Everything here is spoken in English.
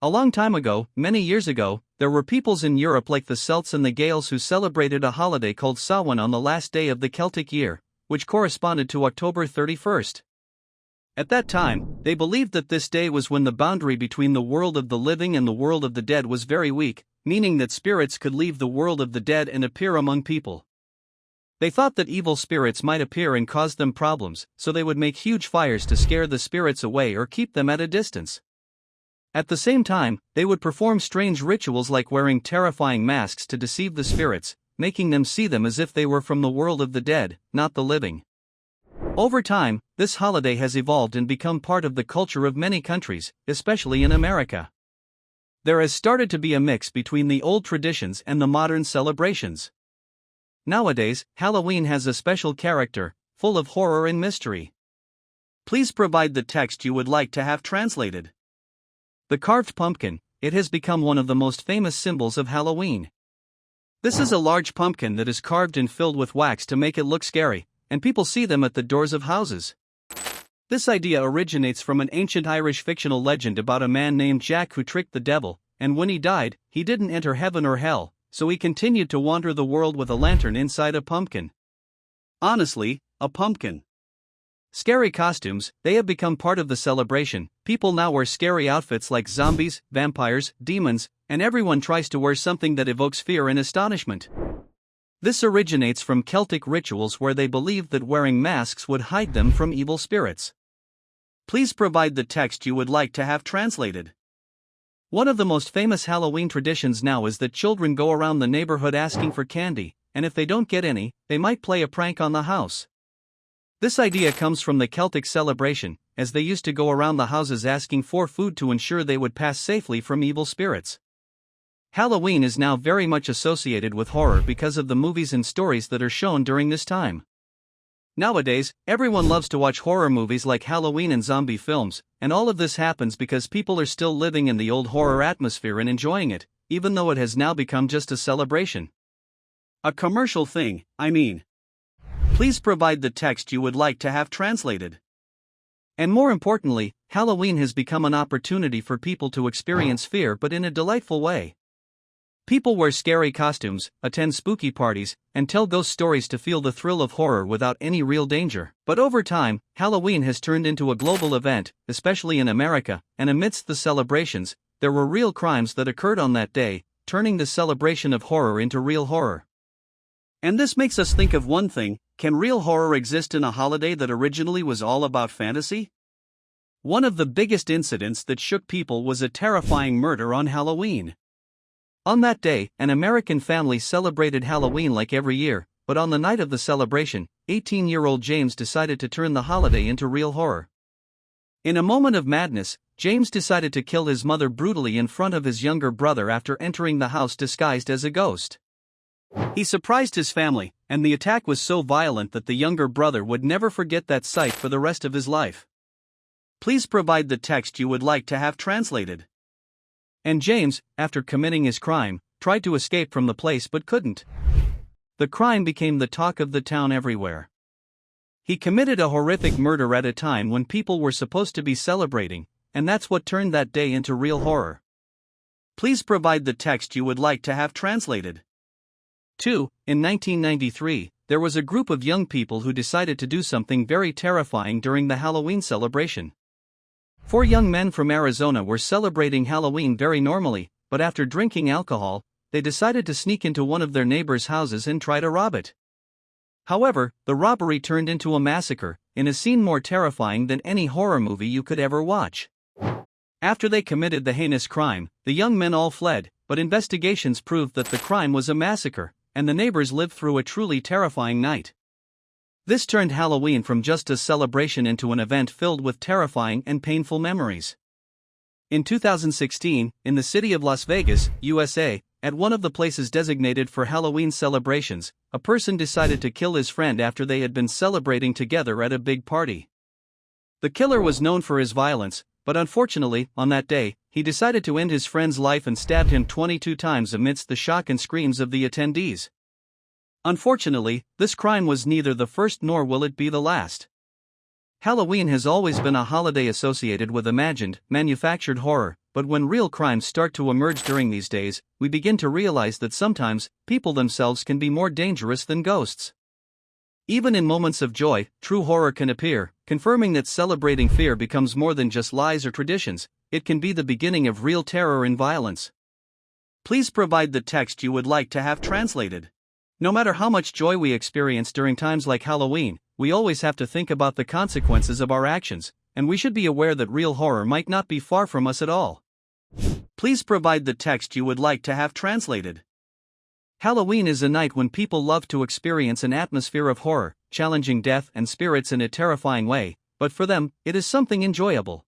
A long time ago, many years ago, there were peoples in Europe like the Celts and the Gaels who celebrated a holiday called Samhain on the last day of the Celtic year, which corresponded to October 31st. At that time, they believed that this day was when the boundary between the world of the living and the world of the dead was very weak, meaning that spirits could leave the world of the dead and appear among people. They thought that evil spirits might appear and cause them problems, so they would make huge fires to scare the spirits away or keep them at a distance. At the same time, they would perform strange rituals like wearing terrifying masks to deceive the spirits, making them see them as if they were from the world of the dead, not the living. Over time, this holiday has evolved and become part of the culture of many countries, especially in America. There has started to be a mix between the old traditions and the modern celebrations. Nowadays, Halloween has a special character, full of horror and mystery. Please provide the text you would like to have translated. The carved pumpkin, it has become one of the most famous symbols of Halloween. This is a large pumpkin that is carved and filled with wax to make it look scary, and people see them at the doors of houses. This idea originates from an ancient Irish fictional legend about a man named Jack who tricked the devil, and when he died, he didn't enter heaven or hell, so he continued to wander the world with a lantern inside a pumpkin. Honestly, a pumpkin. Scary costumes, they have become part of the celebration. People now wear scary outfits like zombies, vampires, demons, and everyone tries to wear something that evokes fear and astonishment. This originates from Celtic rituals where they believed that wearing masks would hide them from evil spirits. Please provide the text you would like to have translated. One of the most famous Halloween traditions now is that children go around the neighborhood asking for candy, and if they don't get any, they might play a prank on the house. This idea comes from the Celtic celebration, as they used to go around the houses asking for food to ensure they would pass safely from evil spirits. Halloween is now very much associated with horror because of the movies and stories that are shown during this time. Nowadays, everyone loves to watch horror movies like Halloween and zombie films, and all of this happens because people are still living in the old horror atmosphere and enjoying it, even though it has now become just a celebration. A commercial thing, I mean. Please provide the text you would like to have translated. And more importantly, Halloween has become an opportunity for people to experience fear but in a delightful way. People wear scary costumes, attend spooky parties, and tell ghost stories to feel the thrill of horror without any real danger. But over time, Halloween has turned into a global event, especially in America, and amidst the celebrations, there were real crimes that occurred on that day, turning the celebration of horror into real horror. And this makes us think of one thing: can real horror exist in a holiday that originally was all about fantasy? One of the biggest incidents that shook people was a terrifying murder on Halloween. On that day, an American family celebrated Halloween like every year, but on the night of the celebration, 18-year-old James decided to turn the holiday into real horror. In a moment of madness, James decided to kill his mother brutally in front of his younger brother after entering the house disguised as a ghost. He surprised his family, and the attack was so violent that the younger brother would never forget that sight for the rest of his life. Please provide the text you would like to have translated. And James, after committing his crime, tried to escape from the place but couldn't. The crime became the talk of the town everywhere. He committed a horrific murder at a time when people were supposed to be celebrating, and that's what turned that day into real horror. Please provide the text you would like to have translated. 2. In 1993, there was a group of young people who decided to do something very terrifying during the Halloween celebration. 4 young men from Arizona were celebrating Halloween very normally, but after drinking alcohol, they decided to sneak into one of their neighbors' houses and try to rob it. However, the robbery turned into a massacre, in a scene more terrifying than any horror movie you could ever watch. After they committed the heinous crime, the young men all fled, but investigations proved that the crime was a massacre, and the neighbors lived through a truly terrifying night. This turned Halloween from just a celebration into an event filled with terrifying and painful memories. In 2016, in the city of Las Vegas, USA, at one of the places designated for Halloween celebrations, a person decided to kill his friend after they had been celebrating together at a big party. The killer was known for his violence, but unfortunately, on that day, he decided to end his friend's life and stabbed him 22 times amidst the shock and screams of the attendees. Unfortunately, this crime was neither the first nor will it be the last. Halloween has always been a holiday associated with imagined, manufactured horror, but when real crimes start to emerge during these days, we begin to realize that sometimes, people themselves can be more dangerous than ghosts. Even in moments of joy, true horror can appear, confirming that celebrating fear becomes more than just lies or traditions. It can be the beginning of real terror and violence. Please provide the text you would like to have translated. No matter how much joy we experience during times like Halloween, we always have to think about the consequences of our actions, and we should be aware that real horror might not be far from us at all. Please provide the text you would like to have translated. Halloween is a night when people love to experience an atmosphere of horror, challenging death and spirits in a terrifying way, but for them, it is something enjoyable.